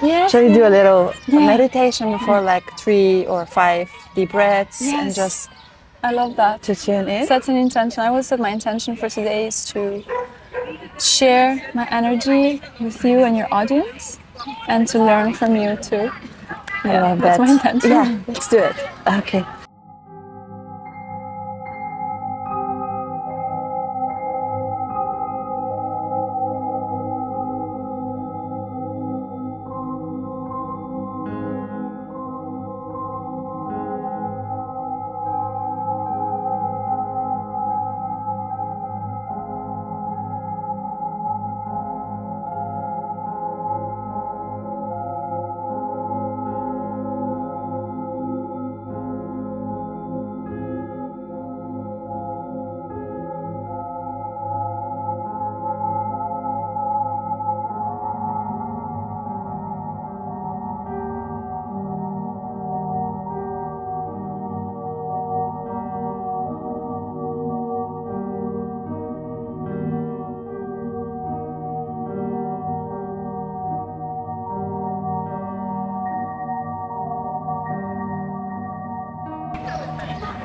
Yes. Shall we do a little meditation before, like 3 or 5 deep breaths, and Yes. just I love that. to tune in? Set an intention. I will set my intention for today is to share my energy with you and your audience, and to learn from you too. I love that's that. my intention. Yeah, let's do it. Okay.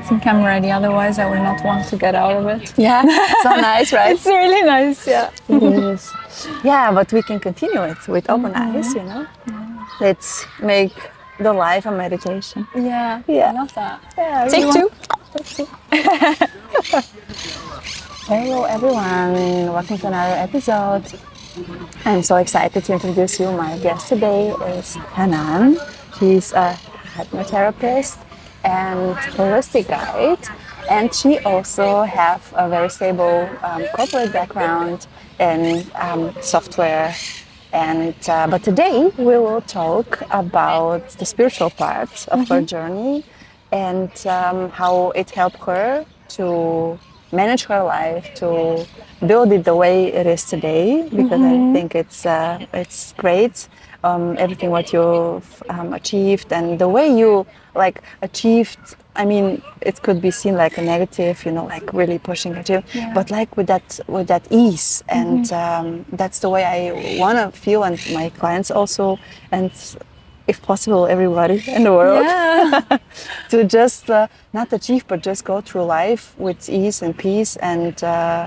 I think I'm ready, otherwise I will not want to get out of it. Yeah, so nice, right? It's really nice, yeah. It is. Yeah, but we can continue it with open eyes, you know. Let's make the life a meditation. Yeah, Yeah. I love that. Yeah, Take two. Hello everyone, welcome to another episode. I'm so excited to introduce you. My guest today is Hanane. She's a hypnotherapist and holistic guide, and she also have a very stable corporate background in software. And but today we will talk about the spiritual part of her journey, and how it helped her to manage her life, to build it the way it is today. Because I think it's great, everything what you've achieved, and the way you like achieved. I mean, it could be seen like a negative, you know, like really pushing at you, but like with that ease, and that's the way I want to feel, and my clients also, and if possible, everybody in the world, to just not achieve, but just go through life with ease and peace, and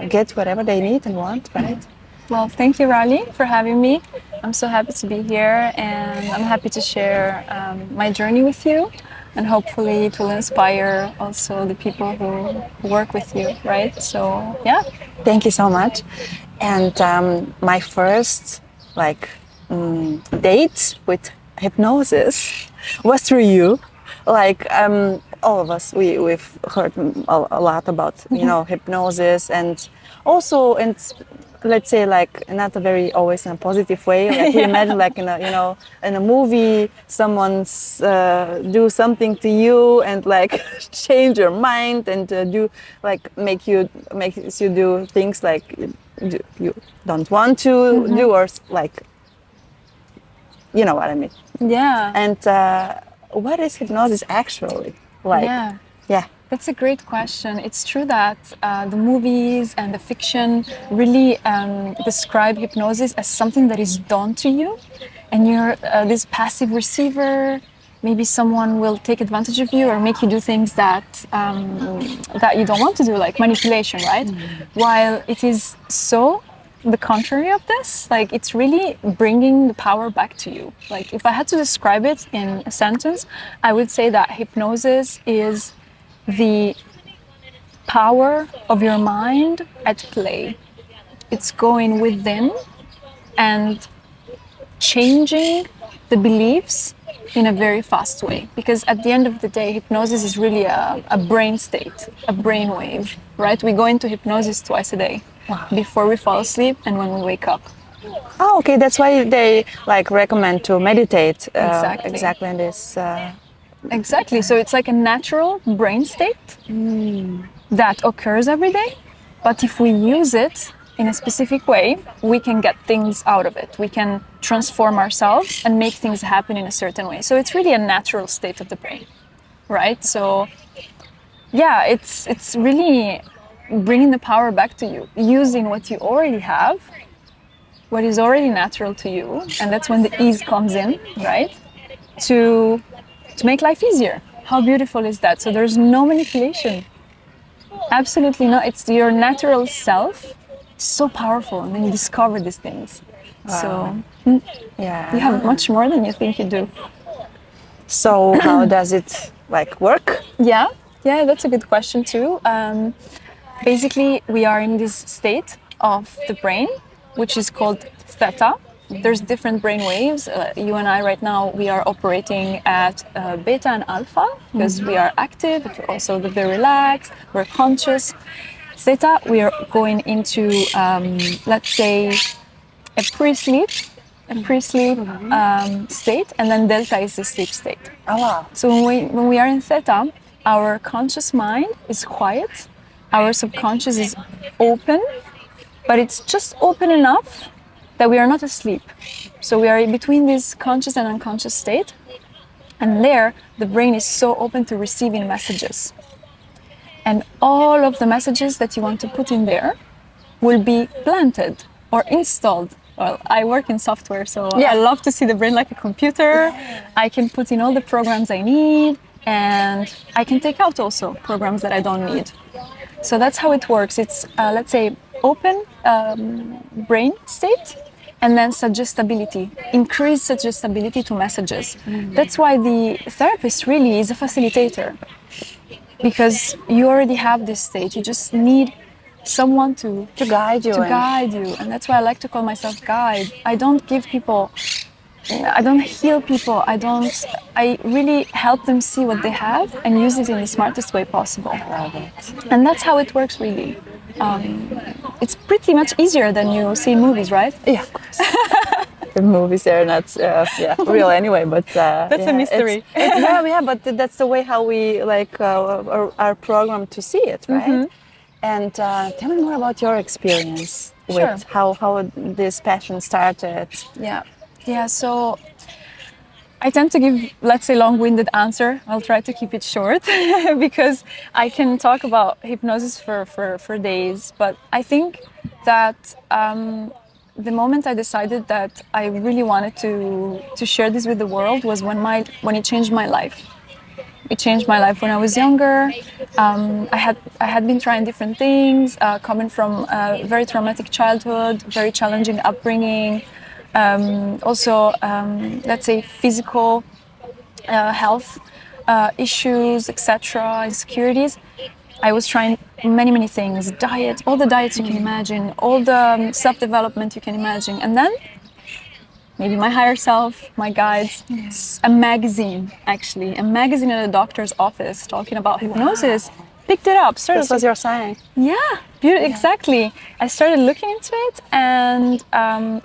get whatever they need and want, right? Well, thank you, Rali, for having me. I'm so happy to be here, and I'm happy to share my journey with you, and hopefully it will inspire also the people who work with you, right? So, yeah. Thank you so much. And my first date with hypnosis was through you. Like all of us, we've heard a lot about, you know, hypnosis, and also in, let's say, like not a very always in a positive way. Like we imagine, like in a, you know, in a movie, someone's do something to you and like change your mind, and do like makes you do things like you don't want to do, or like, you know what I mean. Yeah. And what is hypnosis actually? Like, yeah. That's a great question. It's true that the movies and the fiction really describe hypnosis as something that is done to you, and you're this passive receiver. Maybe someone will take advantage of you or make you do things that that you don't want to do, like manipulation, right? While it is so the contrary of this, like it's really bringing the power back to you. Like if I had to describe it in a sentence, I would say that hypnosis is the power of your mind at play. It's going within and changing the beliefs in a very fast way. Because at the end of the day, hypnosis is really a brain state, a brain wave, right? We go into hypnosis twice a day. Wow. Before we fall asleep and when we wake up. Oh, okay. That's why they like recommend to meditate. Exactly in this. Exactly. So it's like a natural brain state that occurs every day. But if we use it in a specific way, we can get things out of it. We can transform ourselves and make things happen in a certain way. So it's really a natural state of the brain, right? So yeah, it's really bringing the power back to you, using what you already have what is already natural to you, and that's when the ease comes in, right? To make life easier. How beautiful is that? So there's no manipulation. Absolutely not. It's your natural self. So powerful, and then you discover these things. So Yeah. you have much more than you think you do. So how does it like work? Yeah, that's a good question too. Basically, we are in this state of the brain, which is called theta. There's different brain waves. You and I right now, we are operating at beta and alpha because we are active, but also very relaxed, we're conscious. Theta, we are going into, let's say, a pre-sleep state, and then delta is the sleep state. Oh wow. So when we are in theta, our conscious mind is quiet, our subconscious is open, but it's just open enough that we are not asleep. So we are in between this conscious and unconscious state, and there the brain is so open to receiving messages. And all of the messages that you want to put in there will be planted or installed. Well, I work in software, so I love to see the brain like a computer. I can put in all the programs I need, and I can take out also programs that I don't need. So that's how it works. It's, let's say, open brain state, and then suggestibility, increased suggestibility to messages. That's why the therapist really is a facilitator, because you already have this state. You just need someone to guide you. And that's why I like to call myself guide. I don't give people, I don't heal people. I really help them see what they have and use it in the smartest way possible. I love it. And that's how it works really. It's pretty much easier than you see in movies, right? Yeah, of course. The movies are not real anyway, but that's a mystery. But that's the way how we like are programmed to see it, right? Mm-hmm. And tell me more about your experience with how this passion started. Yeah. So I tend to give, let's say, long-winded answer. I'll try to keep it short because I can talk about hypnosis for days. But I think that the moment I decided that I really wanted to share this with the world was when it changed my life. It changed my life when I was younger. I had been trying different things, coming from a very traumatic childhood, very challenging upbringing, also, let's say, physical health issues, etc., insecurities. I was trying many things, diet, all the diets you can imagine, all the self-development you can imagine. And then maybe my higher self, my guides, a magazine at a doctor's office talking about hypnosis, picked it up. This was your sign. Yeah, exactly. I started looking into it, and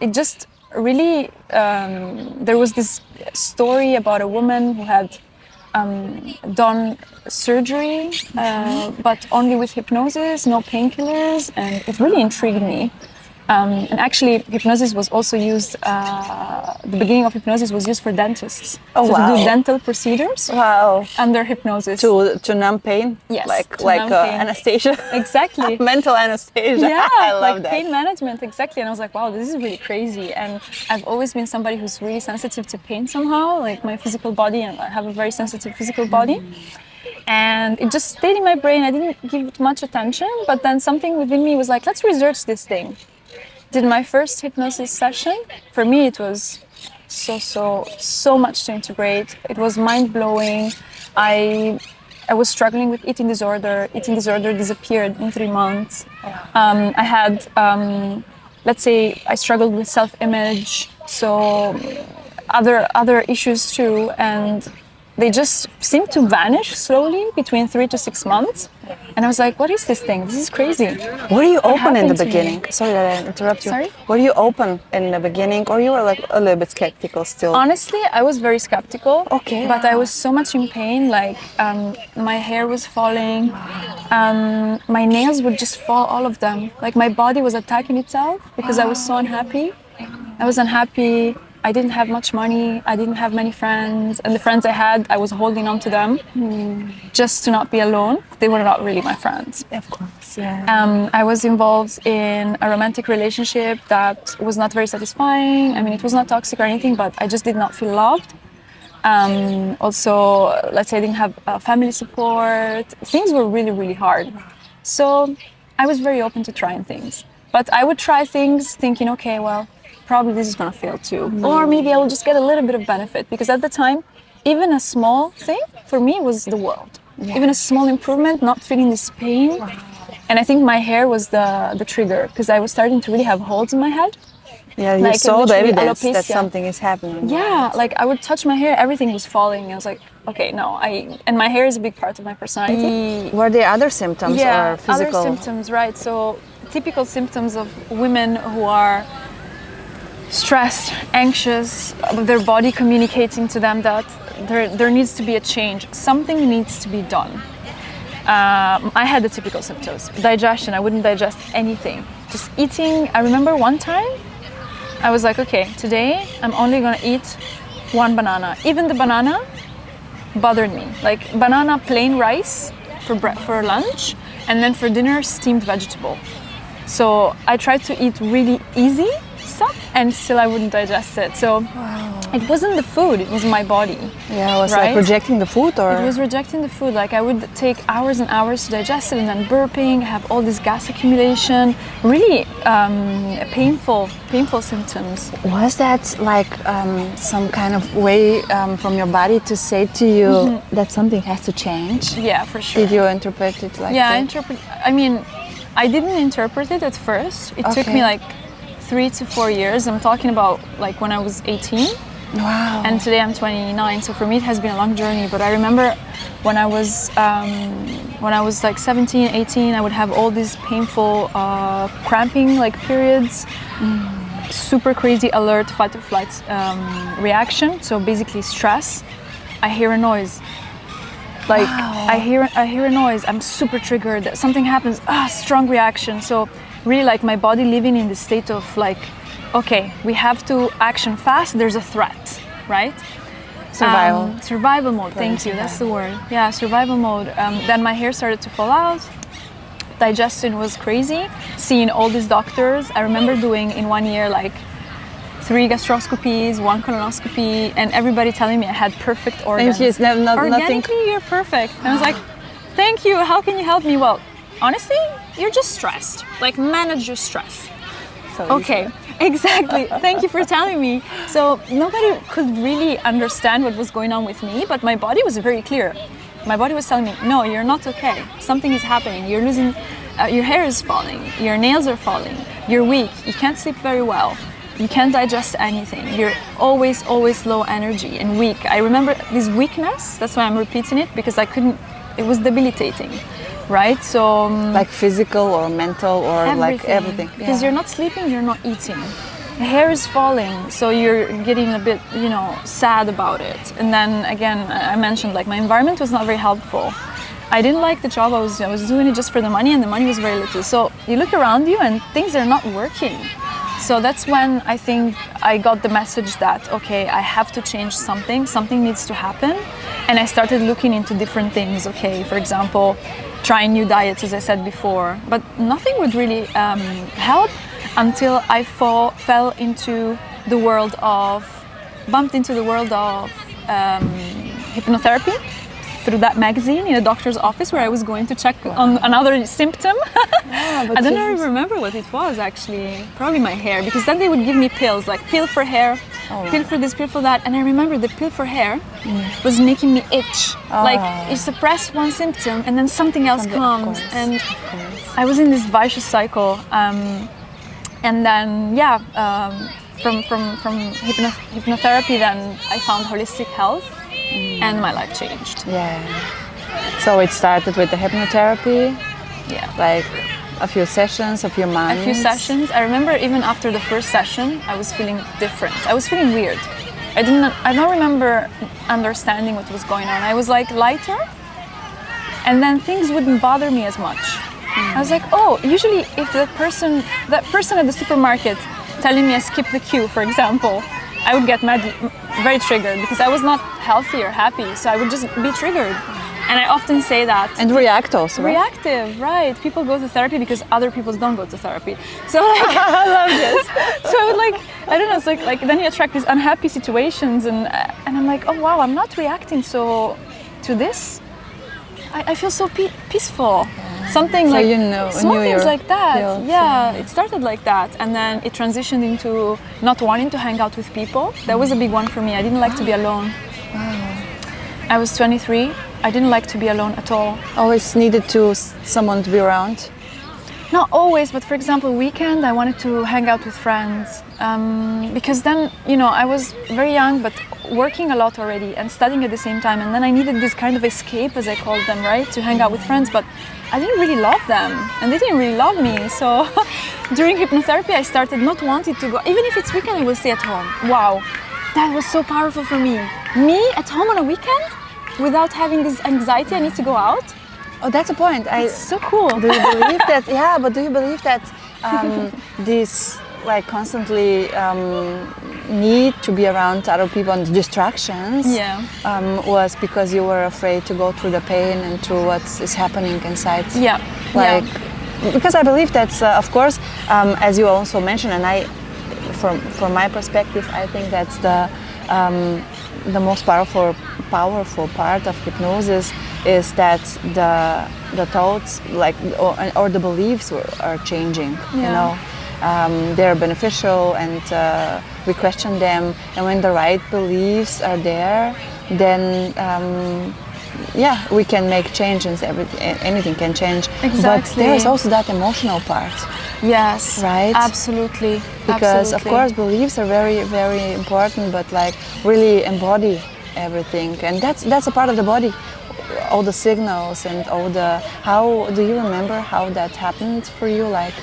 it just really, there was this story about a woman who had done surgery, but only with hypnosis, no painkillers, and it really intrigued me. And actually, hypnosis was also used, the beginning of hypnosis was used for dentists. To do dental procedures under hypnosis. To numb pain? Yes. Like anesthesia? Exactly. Mental anesthesia. Yeah, I love that. Pain management, exactly. And I was like, wow, this is really crazy. And I've always been somebody who's really sensitive to pain somehow, like my physical body, and I have a very sensitive physical body. And it just stayed in my brain. I didn't give it much attention, but then something within me was like, let's research this thing. Did my first hypnosis session. For me, it was so much to integrate. It was mind-blowing. I was struggling with eating disorder. Eating disorder disappeared in 3 months. I had, let's say, I struggled with self-image, so other issues too, and they just seemed to vanish slowly between 3 to 6 months. And I was like, what is this thing? This is crazy. Were you open in the beginning? Sorry that I interrupt you. Sorry? Were you open in the beginning, or you were like a little bit skeptical still? Honestly, I was very skeptical. Okay. But I was so much in pain, like my hair was falling, my nails would just fall, all of them. Like my body was attacking itself because I was so unhappy. I was unhappy. I didn't have much money. I didn't have many friends. And the friends I had, I was holding on to them just to not be alone. They were not really my friends. Of course, yeah. I was involved in a romantic relationship that was not very satisfying. I mean, it was not toxic or anything, but I just did not feel loved. Also, let's say I didn't have family support. Things were really, really hard. So I was very open to trying things. But I would try things thinking, okay, well, probably this is going to fail too. Or maybe I will just get a little bit of benefit. Because at the time, even a small thing for me was the world. Yeah. Even a small improvement, not feeling this pain. Wow. And I think my hair was the trigger, because I was starting to really have holes in my head. Yeah, you saw the evidence that something is happening. Yeah, like I would touch my hair, everything was falling. I was like, okay, no, and my hair is a big part of my personality. Were there other symptoms or physical? Other symptoms, right. So typical symptoms of women who are stressed, anxious, their body communicating to them that there needs to be a change. Something needs to be done. I had the typical symptoms. Digestion, I wouldn't digest anything. Just eating, I remember one time, I was like, okay, today I'm only gonna eat one banana. Even the banana bothered me. Like banana plain rice for lunch, and then for dinner steamed vegetable. So I tried to eat really easy stuff, and still I wouldn't digest it. So it wasn't the food, it was my body. Yeah, it was like rejecting the food, or? It was rejecting the food. Like I would take hours and hours to digest it, and then burping, have all this gas accumulation, really painful symptoms. Was that like some kind of way from your body to say to you that something has to change? Yeah, for sure. Did you interpret it like that? I mean, I didn't interpret it at first. It took me like 3 to 4 years. I'm talking about like when I was 18. Wow. And today I'm 29. So for me, it has been a long journey. But I remember when I was like 17, 18, I would have all these painful cramping like periods, super crazy alert fight or flight reaction. So basically stress. I hear a noise. Like I hear a noise. I'm super triggered. Something happens. Strong reaction. So really like my body living in the state of like, okay, we have to action fast. There's a threat, right? Survival mode. Thank you. That's the word. Yeah, survival mode. Then my hair started to fall out. Digestion was crazy. Seeing all these doctors. I remember doing in 1 year like 3 gastroscopies, 1 colonoscopy, and everybody telling me I had perfect organs. And organically, nothing. You're perfect. And I was like, thank you. How can you help me? Well, honestly, you're just stressed. Like manage your stress. Okay, exactly. Thank you for telling me. So nobody could really understand what was going on with me, but my body was very clear. My body was telling me, no, you're not okay. Something is happening. You're losing, your hair is falling. Your nails are falling. You're weak. You can't sleep very well. You can't digest anything. You're always low energy and weak. I remember this weakness. That's why I'm repeating it, because I couldn't, it was debilitating. Right, so like physical or mental or like everything. Because you're not sleeping, you're not eating. The hair is falling, so you're getting a bit, sad about it. And then again, I mentioned like my environment was not very helpful. I didn't like the job. I was doing it just for the money, and the money was very little. So you look around you, and things are not working. So that's when I think I got the message that, okay, I have to change something. Something needs to happen. And I started looking into different things. Okay, for example, trying new diets, as I said before, but nothing would really help until I bumped into the world of hypnotherapy through that magazine in a doctor's office where I was going to check on another symptom. I don't even remember what it was actually, probably my hair, because then they would give me pills, like pill for hair, pill for this, pill for that, and I remember the pill for hair was making me itch. Like you suppress one symptom and then something else comes, and I was in this vicious cycle. And then from hypnotherapy, then I found holistic health, and my life changed. Yeah. So it started with the hypnotherapy. Yeah. Like a few sessions, a few months. A few sessions. I remember even after the first session, I was feeling different. I was feeling weird. I don't remember understanding what was going on. I was like lighter, and then things wouldn't bother me as much. I was like, oh, usually if that person at the supermarket telling me I skip the queue, for example, I would get mad, very triggered, because I was not healthy or happy. So I would just be triggered. And I often say that. And react also, right? Reactive, right. People go to therapy because other people don't go to therapy. So like, I love this. So I would like, I don't know, it's like then you attract these unhappy situations, and I'm like, oh wow, I'm not reacting so to this. I feel so peaceful. Something So like small things your like that. feels, Yeah, it started like that, and then it transitioned into not wanting to hang out with people. That was a big one for me. I didn't like to be alone. I was 23. I didn't like to be alone at all. always needed someone to be around. Not always, but for example, weekend I wanted to hang out with friends, because then, you know, I was very young but working a lot already and studying at the same time, and then I needed this kind of escape, as I called them, right, to hang out with friends, but I didn't really love them and they didn't really love me. So during hypnotherapy I started not wanting to go. Even if it's weekend, I will stay at home. Wow, that was so powerful for me. Me at home on a weekend without having this anxiety I need to go out. Oh, that's a point. It's so cool. Do you believe that? Yeah, but do you believe that this like constantly need to be around other people and distractions was because you were afraid to go through the pain and through what is happening inside? Yeah. Like, because I believe that's of course, as you also mentioned, and I, from my perspective, I think that's the most powerful part of hypnosis is that the thoughts, like or the beliefs are changing. You know, they're beneficial, and we question them. And when the right beliefs are there, then we can make changes. Anything can change. Exactly. But there's also that emotional part. Yes. Right. Absolutely. Because of course beliefs are very, very important, but like really embody everything, and that's a part of the body, all the signals and all the. How do you remember how that happened for you? Like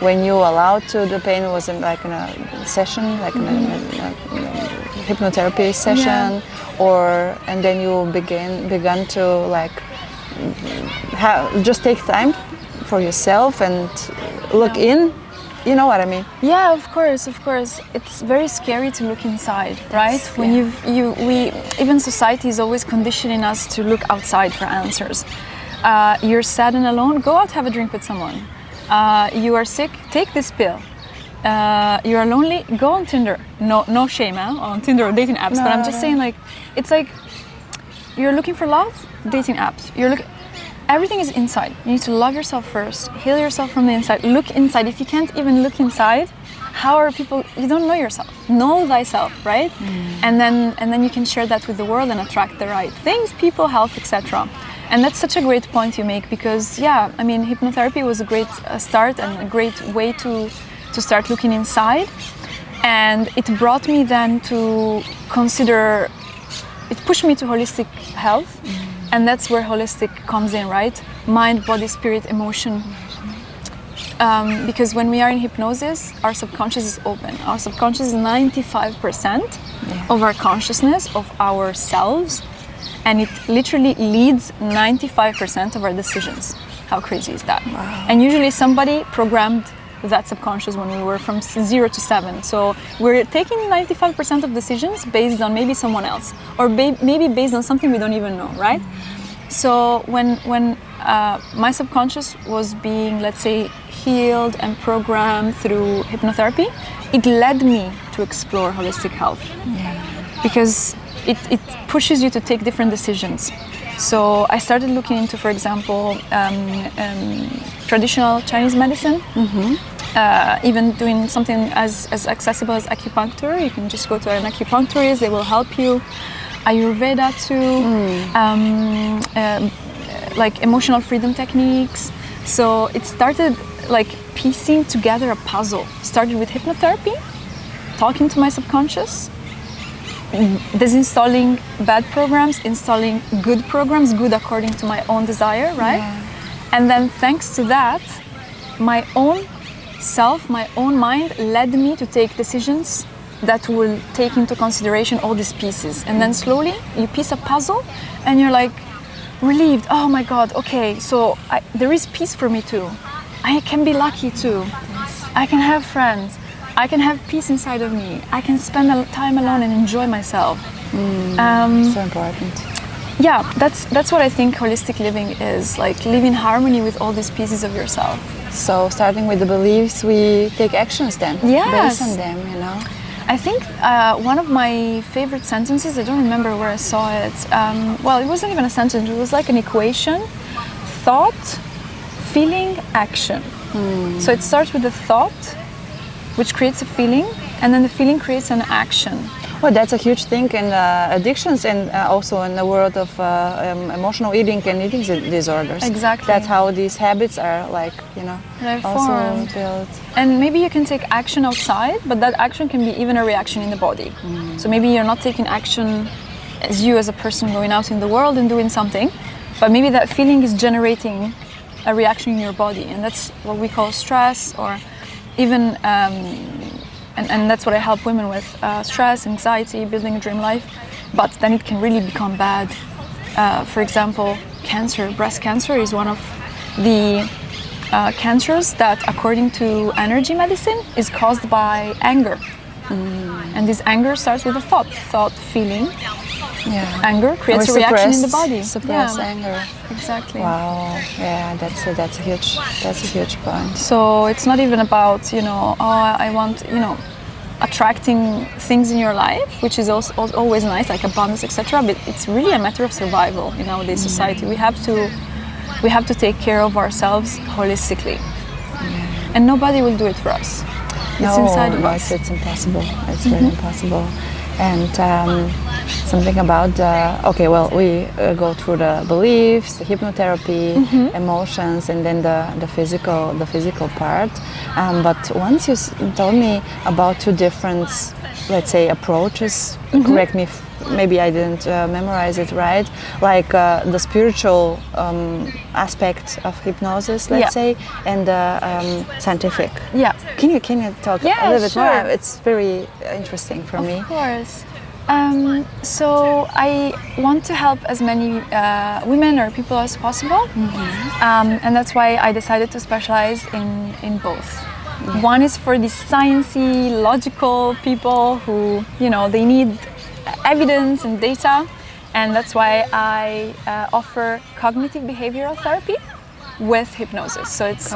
when you allowed to the pain, was in like in a session, like in a hypnotherapy session, and then you began to like just take time for yourself and look in. You know what I mean? Yeah, of course. It's very scary to look inside, right? When even society is always conditioning us to look outside for answers. You're sad and alone, go out, have a drink with someone. You are sick, take this pill. You are lonely, go on Tinder. No shame on Tinder or dating apps, but I'm just saying, like, it's like you're looking for love, dating apps. Everything is inside. You need to love yourself first, heal yourself from the inside, look inside. If you can't even look inside, how are people? You don't know yourself. Know thyself, right? And then you can share that with the world and attract the right things, people, health, etc. And that's such a great point you make, because I mean, hypnotherapy was a great start and a great way to start looking inside. And it brought me then to consider. It pushed me to holistic health. And that's where holistic comes in, right? Mind, body, spirit, emotion. Because when we are in hypnosis, our subconscious is open. Our subconscious is 95% of our consciousness, of ourselves, and it literally leads 95% of our decisions. How crazy is that? Wow. And usually somebody programmed that subconscious when we were from 0 to 7. So we're taking 95% of decisions based on maybe someone else, or maybe based on something we don't even know, right? So when my subconscious was being, let's say, healed and programmed through hypnotherapy, it led me to explore holistic health. Because it pushes you to take different decisions. So I started looking into, for example, traditional Chinese medicine, even doing something as accessible as acupuncture. You can just go to an acupuncturist, they will help you. Ayurveda too, like emotional freedom techniques. So it started like piecing together a puzzle. Started with hypnotherapy, talking to my subconscious, disinstalling bad programs, installing good programs, good according to my own desire, right? And then thanks to that, my own self, my own mind led me to take decisions that will take into consideration all these pieces. And then slowly you piece a puzzle and you're like relieved. Oh my God, okay, so there is peace for me too. I can be lucky too. I can have friends. I can have peace inside of me. I can spend time alone and enjoy myself. So important. Yeah, that's what I think holistic living is, like live in harmony with all these pieces of yourself. So starting with the beliefs, we take actions then, Yes. based on them, you know. I think one of my favorite sentences, I don't remember where I saw it, well, it wasn't even a sentence, it was like an equation: thought, feeling, action. So it starts with the thought, which creates a feeling, and then the feeling creates an action. Well, that's a huge thing in addictions, and also in the world of emotional eating and eating disorders. Exactly. That's how these habits are, like, you know, They're also formed. built. And maybe you can take action outside, but that action can be even a reaction in the body. So maybe you're not taking action as you as a person going out in the world and doing something, but maybe that feeling is generating a reaction in your body, and that's what we call stress, or even and that's what I help women with: stress, anxiety, building a dream life. But then it can really become bad. For example, cancer. Breast cancer is one of the cancers that, according to energy medicine, is caused by anger. And this anger starts with a thought, feeling. Yeah. Anger creates a reaction in the body. Suppress Yeah. anger. Exactly. Wow. Yeah, that's a huge point. So it's not even about, I want, attracting things in your life, which is also always nice, like abundance, etc. But it's really a matter of survival in nowadays society. We have to take care of ourselves holistically, and nobody will do it for us. It's inside of us. It's impossible. It's really impossible. And something about we go through the beliefs, the hypnotherapy, emotions, and then the physical part. But once you told me about two different, let's say, approaches. Correct me if maybe I didn't memorize it right. Like the spiritual aspect of hypnosis, let's say, and the scientific. Yeah. Can you talk a little bit sure. more? It's very interesting for me. Of course. So I want to help as many women or people as possible, and that's why I decided to specialize in both. One is for the sciencey, logical people who, they need evidence and data, and that's why I offer cognitive behavioral therapy with hypnosis. So it's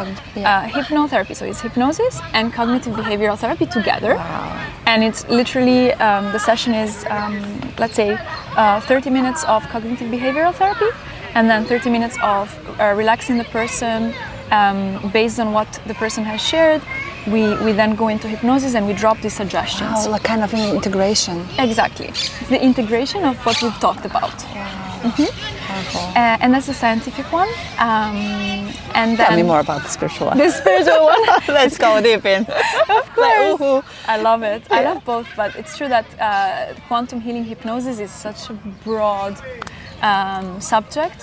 hypnotherapy. So it's hypnosis and cognitive behavioral therapy together. Wow. And it's literally, the session is, let's say, 30 minutes of cognitive behavioral therapy, and then 30 minutes of relaxing the person based on what the person has shared. We then go into hypnosis and we drop the suggestions. Oh, like kind of an integration. Exactly. It's the integration of what we've talked about. Wow. And that's the scientific one. And then Tell me more about the spiritual one. the spiritual one. Let's go deep in. Of course. Like, I love it. I love both, but it's true that quantum healing hypnosis is such a broad subject.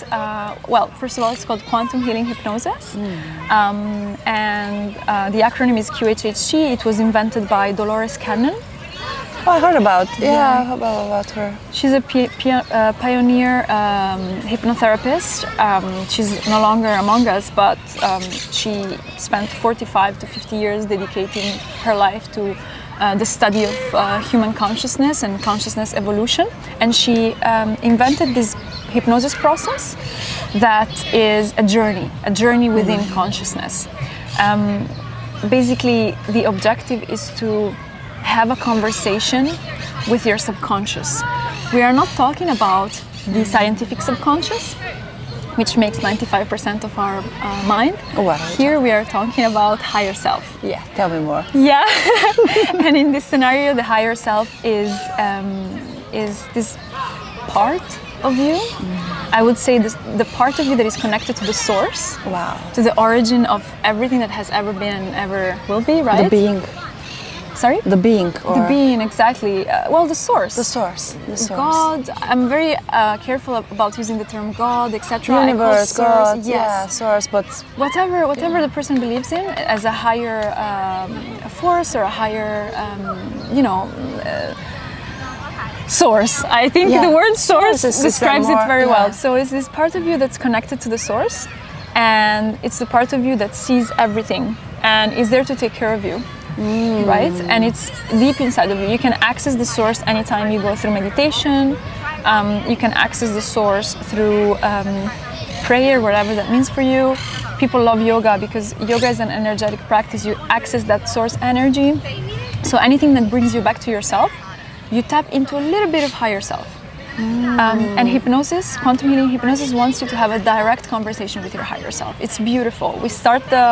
Well, first of all, it's called quantum healing hypnosis, and the acronym is QHHT. It was invented by Dolores Cannon. Oh, I heard about. Yeah, I heard about her. She's a pioneer hypnotherapist. She's no longer among us, but she spent 45 to 50 years dedicating her life to the study of human consciousness and consciousness evolution. And she invented this hypnosis process that is a journey within consciousness. Basically, the objective is to have a conversation with your subconscious. We are not talking about the scientific subconscious, which makes 95% of our mind. Wow. Here we are talking about higher self. Yeah, tell me more. Yeah. And in this scenario, the higher self is this part of you. I would say the part of you that is connected to the source. Wow. To the origin of everything that has ever been and ever will be, right? The being. Sorry? The being. Or The being, exactly. Well, the source. The source. The source. God. I'm very careful about using the term God, etc. Universe, God. Yes. Yeah, source, but Whatever the person believes in as a higher force or a higher, source. I think the word source describes it very well. So it's this part of you that's connected to the source, and it's the part of you that sees everything and is there to take care of you. right? And it's deep inside of you. You can access the source anytime you go through meditation. You can access the source through prayer, whatever that means for you. People love yoga because yoga is an energetic practice. You access that source energy. So anything that brings you back to yourself, you tap into a little bit of higher self. And hypnosis, quantum healing hypnosis, wants you to have a direct conversation with your higher self. It's beautiful. We start the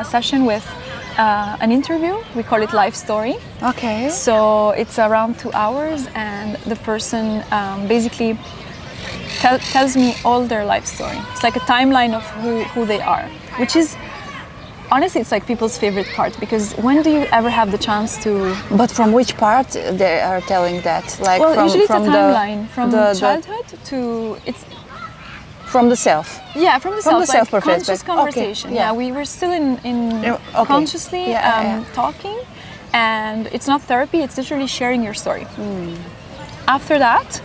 session with an interview. We call it Life Story. Okay. So it's around 2 hours, and the person basically tells me all their life story. It's like a timeline of who they are, which is honestly, it's like people's favorite part, because when do you ever have the chance to? But from which part they are telling that? Like Well, from, usually it's a from timeline from the childhood to it's. from the self. Yeah, from the self, like self-perspective. conscious conversation. Okay, yeah. yeah. we were still in Okay. consciously Yeah. talking, and it's not therapy. It's literally sharing your story. After that,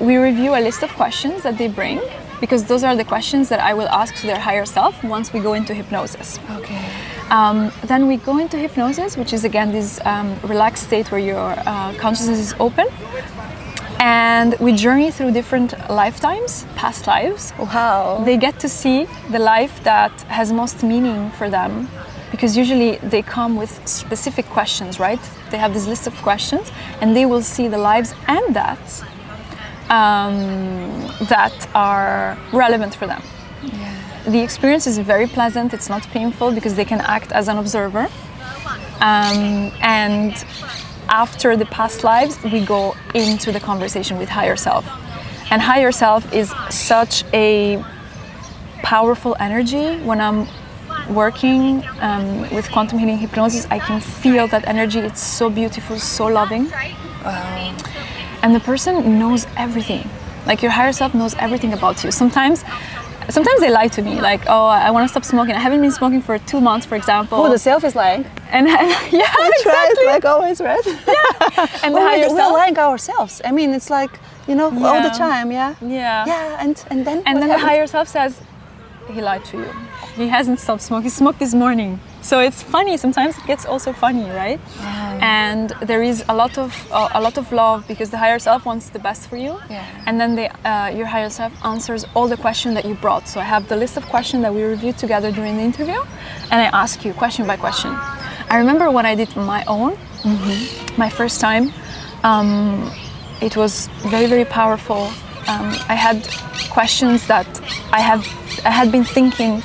we review a list of questions that they bring, because those are the questions that I will ask to their higher self once we go into hypnosis. Okay. Then we go into hypnosis, which is again this relaxed state where your consciousness is open. And we journey through different lifetimes, past lives. Wow. They get to see the life that has most meaning for them, because usually they come with specific questions, right? They have this list of questions, and they will see the lives and deaths that are relevant for them. Yeah. The experience is very pleasant. It's not painful because they can act as an observer. And after the past lives, we go into the conversation with higher self. And higher self is such a powerful energy. When I'm working with quantum healing hypnosis, I can feel that energy. It's so beautiful, so loving. Wow. And the person knows everything. Like your higher self knows everything about you. Sometimes they lie to me, like, oh, I want to stop smoking. I haven't been smoking for 2 months, for example. Oh, the self is lying. And yeah, That's exactly. right, like always, right? Yeah. And the Oh, higher we're self. lying ourselves. I mean, it's like, all the Yeah. time, yeah? Yeah. Yeah, and then And what then the happened? higher self says, he lied to you. He hasn't stopped smoking. He smoked this morning. So it's funny. Sometimes it gets also funny, right? Wow. And there is a lot of love, because the higher self wants the best for you. Yeah. And then your higher self answers all the questions that you brought. So I have the list of questions that we reviewed together during the interview, and I ask you question by question. I remember when I did my own, my first time. It was very, very powerful. I had questions that I had been thinking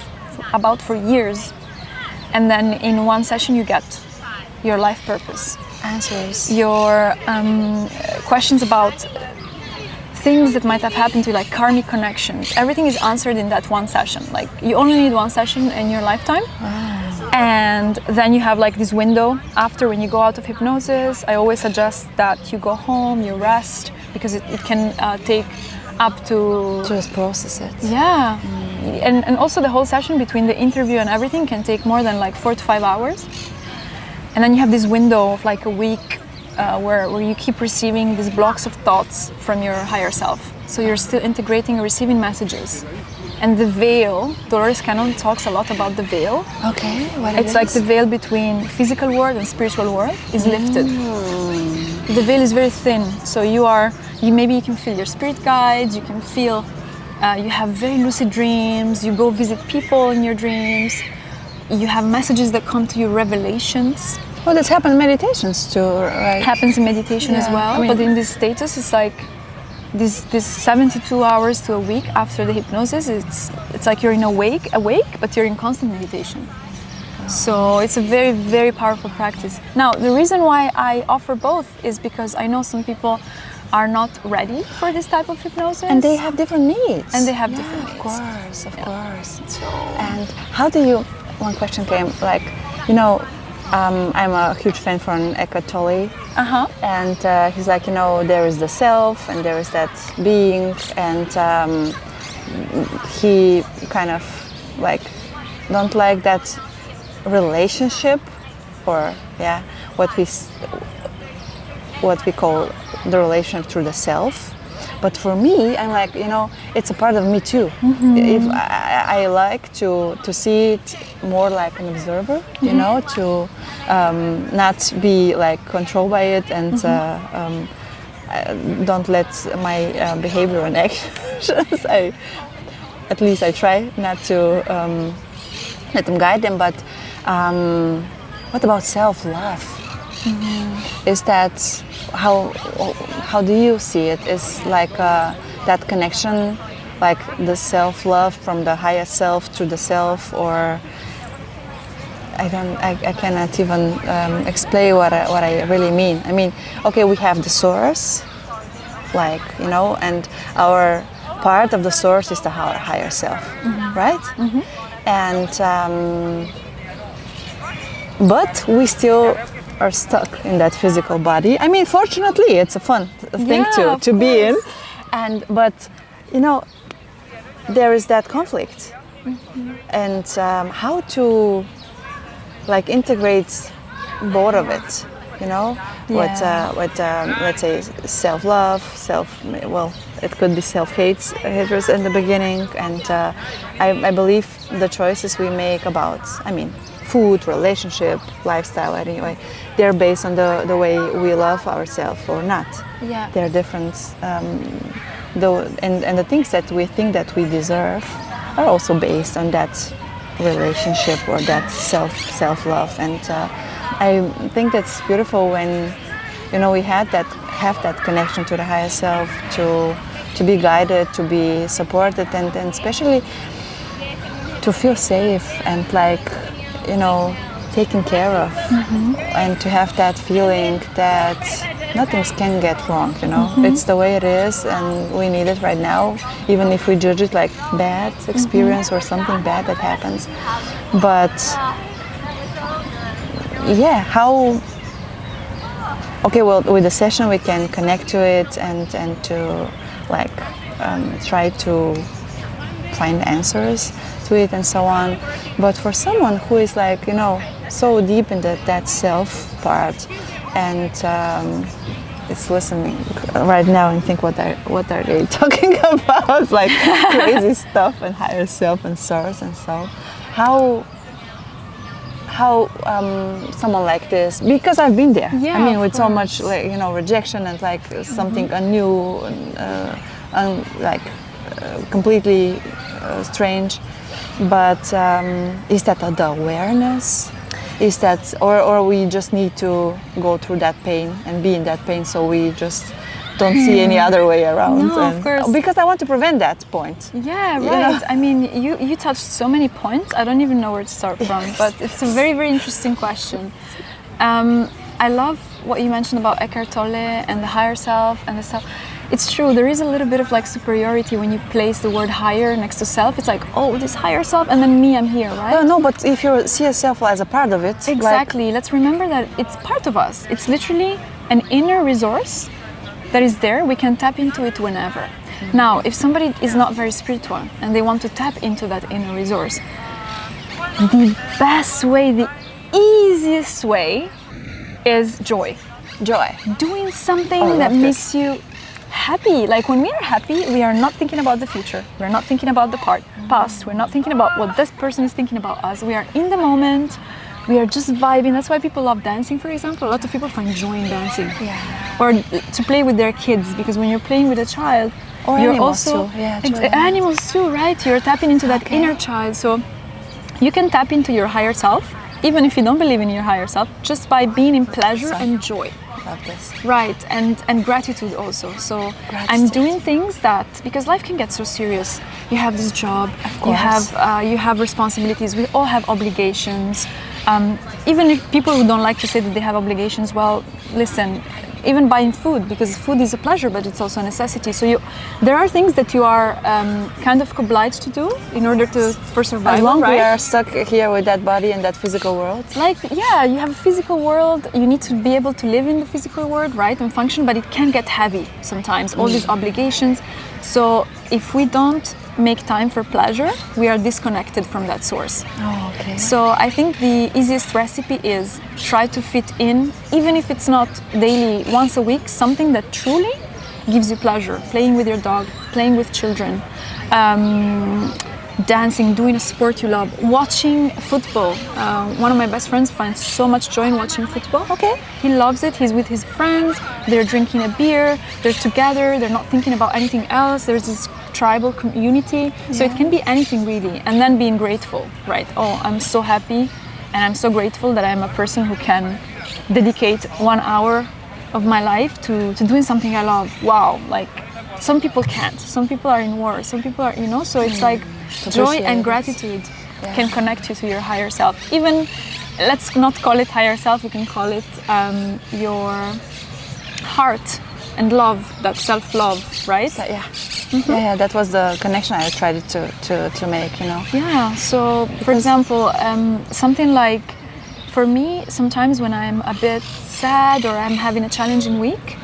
about for years, and then in one session you get your life purpose, Answers. your questions about things that might have happened to you, like karmic connections. Everything is answered in that one session. Like you only need one session in your lifetime. And then you have like this window after, when you go out of hypnosis. I always suggest that you go home, you rest, because it can take up to Just process it. yeah. And also the whole session between the interview and everything can take more than like 4 to 5 hours. And then you have this window of like a week where you keep receiving these blocks of thoughts from your higher self. So you're still integrating and receiving messages. And the veil, Dolores Cannon talks a lot about the veil. Okay, what It's like the veil between physical world and spiritual world is lifted. The veil is very thin, so maybe you can feel your spirit guides, you can feel, you have very lucid dreams, you go visit people in your dreams, you have messages that come to you, revelations. Oh, that's happened in meditations too, right? Happens in meditation as Yeah, well, I mean- but in this status, it's like this 72 hours to a week after the hypnosis. It's like you're in awake, but you're in constant meditation. So it's a very, very powerful practice. Now, the reason why I offer both is because I know some people are not ready for this type of hypnosis. And they have different needs. And they have different needs. Of course. And how do you, one question came, like, I'm a huge fan from Eckhart Tolle. And he's like, there is the self and there is that being, and he kind of like don't like that relationship, or what we call the relationship through the self. But for me, I'm like, it's a part of me too. If I like to see it more like an observer, to not be like controlled by it, and don't let my behavior and actions. At least I try not to let them guide them. But what about self-love? Is that how do you see it? Is like that connection, like the self-love from the higher self to the self, or I cannot even explain what I really mean. I mean, okay, we have the source, like, and our part of the source is the higher self, right? And but we still are stuck in that physical body. I mean, fortunately, it's a fun thing to be in, but there is that conflict, and how to like integrate both of it, with let's say self-love, it could be self-haters in the beginning, and I believe the choices we make about, food, relationship, lifestyle, anyway, they're based on the way we love ourselves or not. Yeah. They're different, and the things that we think that we deserve are also based on that relationship or that self-love. And I think it's beautiful when we have that connection to the higher self, to be guided, to be supported, and especially to feel safe and like taken care of, and to have that feeling that nothing can get wrong. It's the way it is, and we need it right now, even if we judge it like bad experience or something bad that happens. But with the session we can connect to it and to like try to find answers to it and so on. But for someone who is like so deep in that self part, and is listening right now and think what are they talking about, like crazy stuff and higher self and source, and so how someone like this, because I've been there, with so much like rejection and like something new and completely strange, but is that the awareness? Is that, or we just need to go through that pain and be in that pain, so we just don't see any other way around? No, of course. Because I want to prevent that point. Yeah, right. I mean, you touched so many points. I don't even know where to start from, but it's a very, very interesting question. I love what you mentioned about Eckhart Tolle and the higher self and the self. It's true, there is a little bit of like superiority when you place the word higher next to self. It's like, oh, this higher self, and then me, I'm here, right? No, but if you see yourself as a part of it. Exactly. Let's remember that it's part of us. It's literally an inner resource that is there. We can tap into it whenever. Now, if somebody is not very spiritual and they want to tap into that inner resource, the best way, the easiest way is joy. Doing something that makes you happy. Like when we are happy, we are not thinking about the future. We're not thinking about the past. We're not thinking about what this person is thinking about us. We are in the moment. We are just vibing. That's why people love dancing, for example. A lot of people find joy in dancing. Yeah. Or to play with their kids, because when you're playing with a child, or you're animals also too. Yeah, animals too, right? You're tapping into that inner child. So you can tap into your higher self, even if you don't believe in your higher self, just by being in pleasure and joy. Love this. Right, and gratitude also. So I'm doing things that, because life can get so serious. You have this job, you have responsibilities. We all have obligations. Even if people who don't like to say that they have obligations, well, listen. Even buying food, because food is a pleasure, but it's also a necessity. So there are things that you are kind of obliged to do in order for survival. As long as right? we are stuck here with that body and that physical world. Like, yeah, you have a physical world. You need to be able to live in the physical world, right, and function. But it can get heavy sometimes. All these obligations. So if we don't make time for pleasure, we are disconnected from that source. Oh, okay. So I think the easiest recipe is try to fit in, even if it's not daily, once a week, something that truly gives you pleasure. Playing with your dog, playing with children, dancing, doing a sport you love, watching football. One of my best friends finds so much joy in watching football. Okay. He loves it. He's with his friends. They're drinking a beer. They're together. They're not thinking about anything else. There's this tribal community. So it can be anything really. And then being grateful, right? Oh, I'm so happy and I'm so grateful that I'm a person who can dedicate 1 hour of my life to doing something I love. Wow, like some people can't. Some people are in war. Some people are, so it's like joy and gratitude can connect you to your higher self. Even, let's not call it higher self, we can call it your heart and love, that self-love, right? Yeah, that was the connection I tried to make, Yeah, so for example, something like, for me, sometimes when I'm a bit sad or I'm having a challenging week,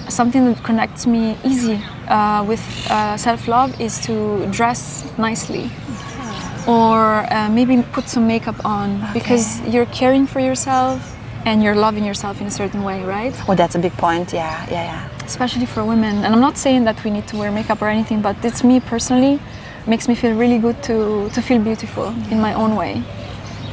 something that connects me easy with self-love is to dress nicely or maybe put some makeup on because you're caring for yourself and you're loving yourself in a certain way, right? Oh, that's a big point. Yeah. Especially for women. And I'm not saying that we need to wear makeup or anything, but it's me personally, makes me feel really good to feel beautiful in my own way.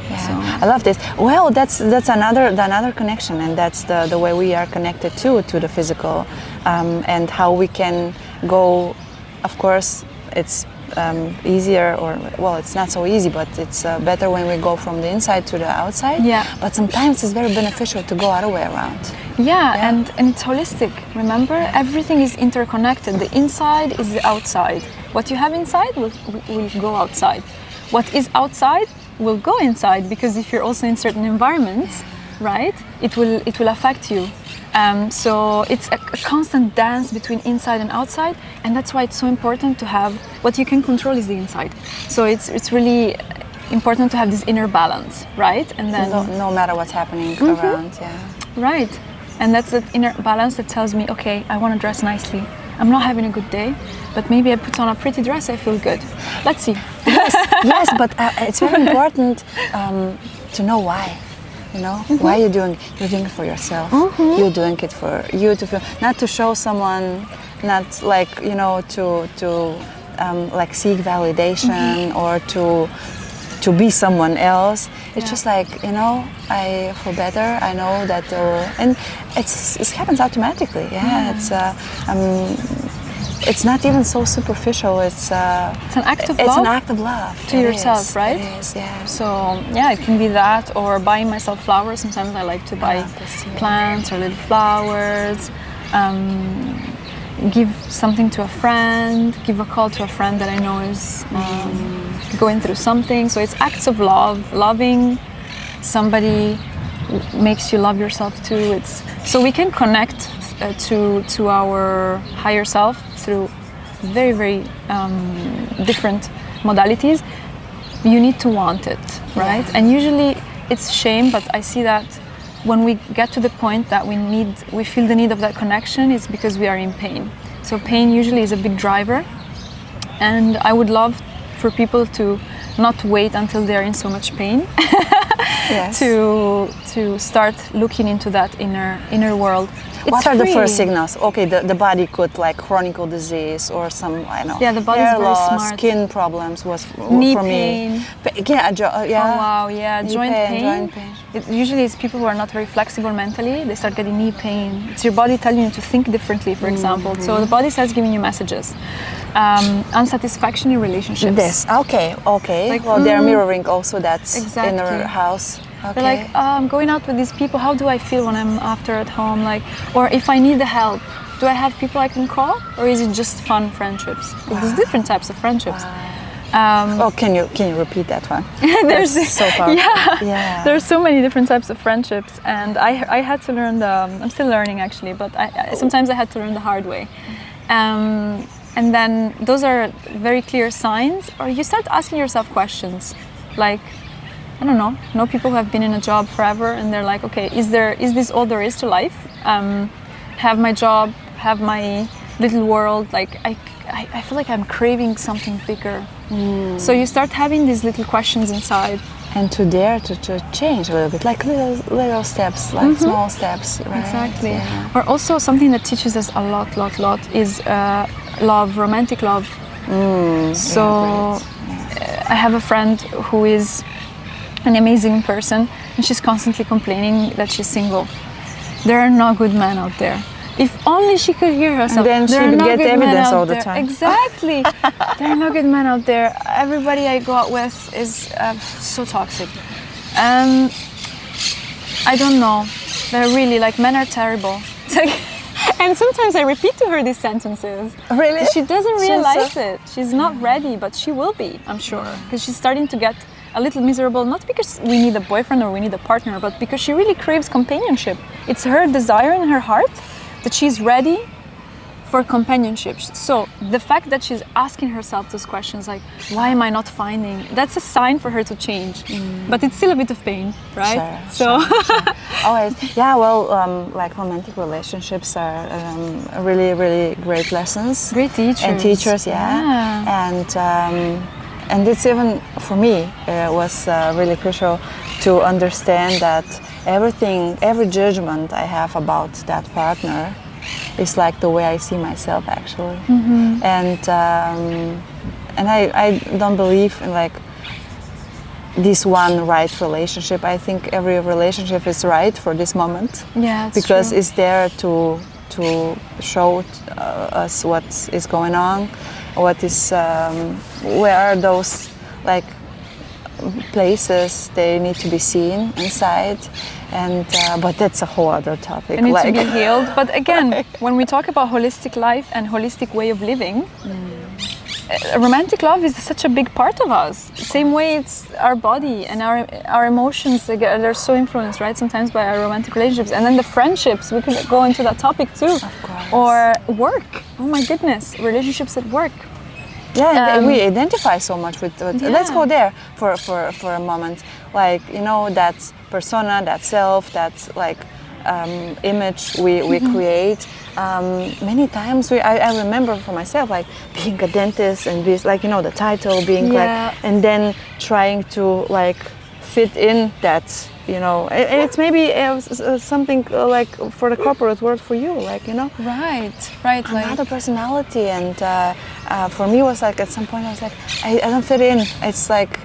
Yeah, So. I love this. Well, that's another connection, and that's the way we are connected to the physical, and how we can go. Of course, it's easier, or well, it's not so easy, but it's better when we go from the inside to the outside. Yeah. But sometimes it's very beneficial to go other way around. Yeah, and it's holistic. Remember, everything is interconnected. The inside is the outside. What you have inside will go outside. What is outside will go inside, because if you're also in certain environments, right, it will affect you. So it's a constant dance between inside and outside, and that's why it's so important to have what you can control is the inside. So it's really important to have this inner balance, right? And then no matter what's happening around, right, and that's the inner balance that tells me, okay, I want to dress nicely. I'm not having a good day, but maybe I put on a pretty dress, I feel good. Let's see. Yes, but it's very important to know why. Why you're doing it. You're doing it for yourself. You're doing it for you to feel, not to show someone, not like to like seek validation or to be someone else. It's just like I feel better. I know that, and it happens automatically. It's not even so superficial. It's an act of love. It's an act of love to yourself, right? It is, yeah. So it can be that, or buying myself flowers. Sometimes I like to buy plants or little flowers. Give something to a friend. Give a call to a friend that I know is going through something. So it's acts of love. Loving somebody makes you love yourself too. So we can connect to our higher self through very, very different modalities. You need to want it, right? And usually it's shame, but I see that when we get to the point that we feel the need of that connection, it's because we are in pain. So pain usually is a big driver, and I would love for people to not wait until they're in so much pain to start looking into that inner world. What are the first signals? Okay, the body could, like chronic disease or some, I know, the body's hair very loss, smart. skin problems was Knee for pain. me. Yeah. Oh wow, yeah, joint pain. Joint pain. Usually it's people who are not very flexible mentally. They start getting knee pain. It's your body telling you to think differently, for example. So the body starts giving you messages. Unsatisfaction in relationships. This, okay. Like, well, they're mirroring also that inner house. Okay. They're like, I'm going out with these people. How do I feel when I'm after at home? Like, or if I need the help, do I have people I can call, or is it just fun friendships? There's different types of friendships. Can you repeat that one? There's so powerful. Yeah. There's so many different types of friendships, and I had to learn I'm still learning actually, but sometimes I had to learn the hard way. And then those are very clear signs, or you start asking yourself questions, like, I don't know people who have been in a job forever, and they're like, okay, is this all there is to life? Have my job, have my little world, like I feel like I'm craving something bigger. So you start having these little questions inside, and to dare to change a little bit, like little steps, like small steps, right? Exactly. Yeah. Or also something that teaches us a lot is love, romantic love. So I have a friend who is an amazing person, and she's constantly complaining that she's single. There are no good men out there. If only she could hear herself. And then she there are would no get good men evidence out all the there. time. Exactly. There are no good men out there. Everybody I go out with is so toxic. I don't know. They're really like, men are terrible. It's like, and sometimes I repeat to her these sentences. Really? She doesn't realize it. She's not ready, but she will be, I'm sure. Because she's starting to get a little miserable, not because we need a boyfriend or we need a partner, but because she really craves companionship. It's her desire in her heart that she's ready for companionship. So the fact that she's asking herself those questions like, why am I not finding? That's a sign for her to change. But it's still a bit of pain, right? Sure. Always. Yeah, well, like romantic relationships are really great lessons. Great teachers. And teachers, yeah. And it's even, for me, was really crucial to understand that every judgment I have about that partner is like the way I see myself, actually. And I don't believe in like this one right relationship. I think every relationship is right for this moment. Yeah, because true. it's there to show us what is going on, what is where are those like places they need to be seen inside, and but that's a whole other topic. They need to be healed. But again, when we talk about holistic life and holistic way of living, romantic love is such a big part of us. Same way it's our body and our emotions. They're so influenced, right? Sometimes by our romantic relationships, and then the friendships. We could go into that topic too. Of course. Or work. Oh my goodness, relationships at work. Yeah, and we identify so much with let's go there for a moment. Like, you know, that persona, that self, that like image we create. Many times I remember for myself, like being a dentist and this, like, you know, the title being like, and then trying to like fit in that, you know, and it's maybe something like for the corporate world for you, like, you know, right, another personality. And for me, it was like at some point I was like, I don't fit in. It's like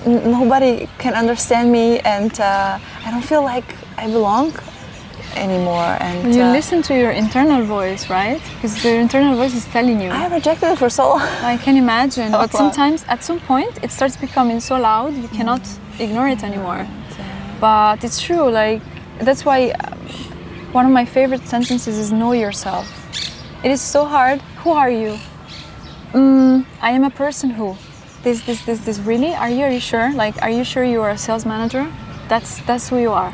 nobody can understand me, and I don't feel like I belong anymore. And you listen to your internal voice, right? Because the internal voice is telling you. I rejected it for so long. I can imagine, but sometimes at some point it starts becoming so loud you cannot ignore it anymore. But it's true, like that's why one of my favorite sentences is know yourself. It is so hard. Who are you? I am a person who this really? Are you sure? Like, are you sure you are a sales manager? That's who you are.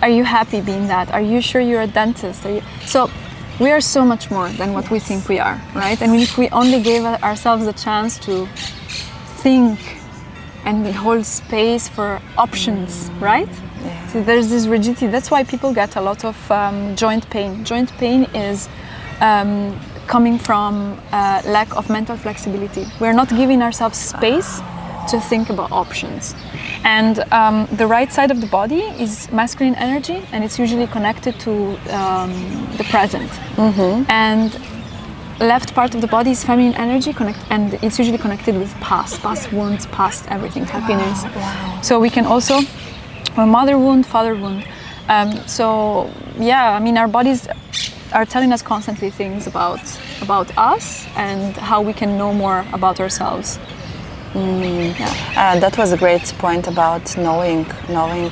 Are you happy being that? Are you sure you're a dentist? So we are so much more than what we think we are, right? And if we only gave ourselves a chance to think and hold space for options, right? Yeah. So there's this rigidity. That's why people get a lot of joint pain. Joint pain is coming from lack of mental flexibility. We're not giving ourselves space to think about options. And the right side of the body is masculine energy, and it's usually connected to the present. And left part of the body is feminine energy, and it's usually connected with past wounds, past everything, happiness. Wow. So we can also, mother wound, father wound. So yeah, I mean, our bodies are telling us constantly things about us and how we can know more about ourselves. That was a great point about knowing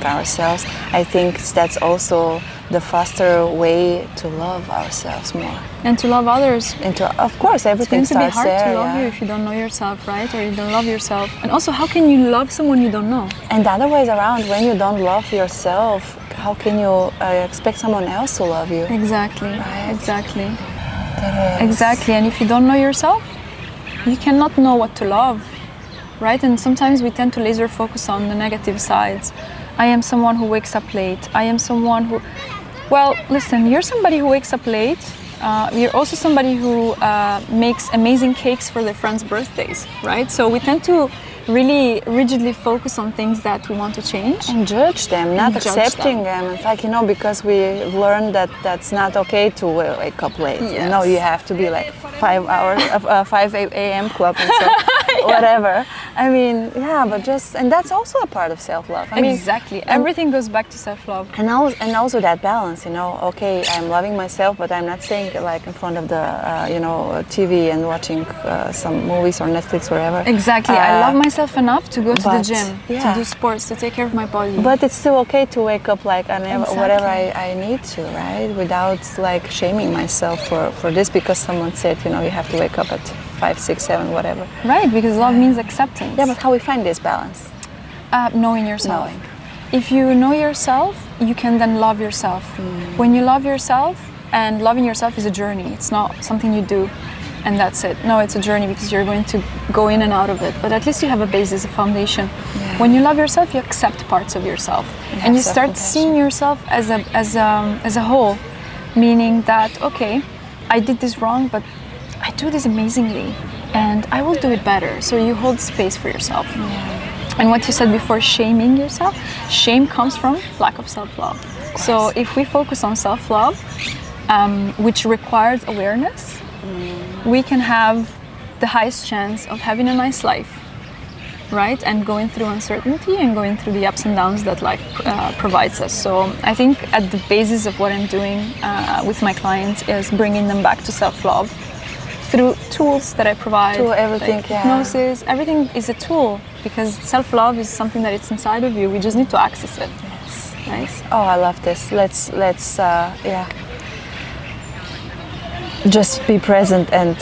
ourselves. I think that's also the faster way to love ourselves more and to love others. And of course, everything starts there. It's going to be hard to love you if you don't know yourself, right? Or you don't love yourself. And also, how can you love someone you don't know? And the other way is around. When you don't love yourself, how can you expect someone else to love you? Exactly. Right? Exactly. Exactly. And if you don't know yourself, you cannot know what to love. Right? And sometimes we tend to laser focus on the negative sides. I am someone who wakes up late. I am someone who... Well, listen, you're somebody who wakes up late. You're also somebody who makes amazing cakes for their friends' birthdays, right? So we tend to really rigidly focus on things that we want to change. And judge them, not And judge accepting them. It's like, because we learned that that's not okay to wake up late. Yes. You have to be like 5 hours of 5 a.m. club and so whatever. I mean, but and that's also a part of self-love. I mean, Exactly. Everything goes back to self-love. and also that balance, okay, I'm loving myself, but I'm not staying like in front of the, TV and watching some movies or Netflix, wherever. Exactly. I love myself enough to go to the but, gym, to do sports, to take care of my body. But it's still okay to wake up like whatever Exactly. I need to, right? Without like shaming myself for this because someone said, you have to wake up at 5, 6, 7, whatever. Right, because love means acceptance. Yeah, but how we find this balance? Knowing yourself. Knowing. If you know yourself, you can then love yourself. When you love yourself, and loving yourself is a journey. It's not something you do and that's it. No, it's a journey because you're going to go in and out of it. But at least you have a basis, a foundation. Yeah. When you love yourself, you accept parts of yourself, and you start seeing yourself as a whole, meaning that okay, I did this wrong, but I do this amazingly, and I will do it better. So you hold space for yourself. Yeah. And what you said before, shaming yourself, shame comes from lack of self-love. So if we focus on self-love, which requires awareness, we can have the highest chance of having a nice life, right? And going through uncertainty and going through the ups and downs that life provides us. So I think at the basis of what I'm doing with my clients is bringing them back to self-love through tools that I provide. To everything, like hypnosis, everything is a tool because self-love is something that it's inside of you. We just need to access it. Yes. Nice. Oh, I love this. Let's just be present and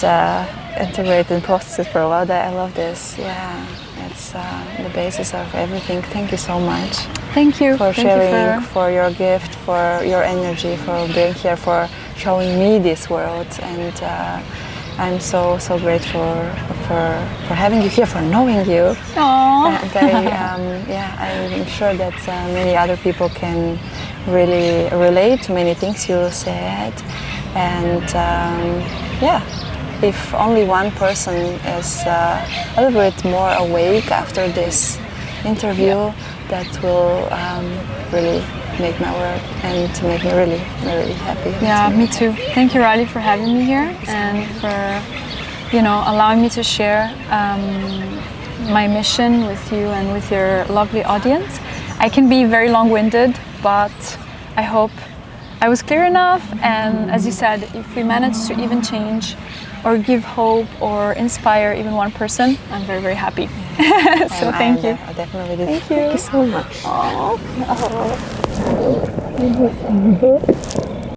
integrate and process it for a while. I love this. Yeah, it's the basis of everything. Thank you so much. Thank you For Thank you sharing, for your gift, for your energy, for being here, for showing me this world. And I'm so grateful for having you here, for knowing you. Aww. And I'm sure that many other people can really relate to many things you said. And if only one person is a little bit more awake after this interview, that will really make my work and to make me really, really happy. Yeah, me too. Thank you, Rali, for having me here and for, allowing me to share my mission with you and with your lovely audience. I can be very long-winded, but I hope I was clear enough. And as you said, if we manage to even change or give hope or inspire even one person, I'm very, very happy. So thank you. I definitely did. Thank you. Thank you so much. Aww. Oh.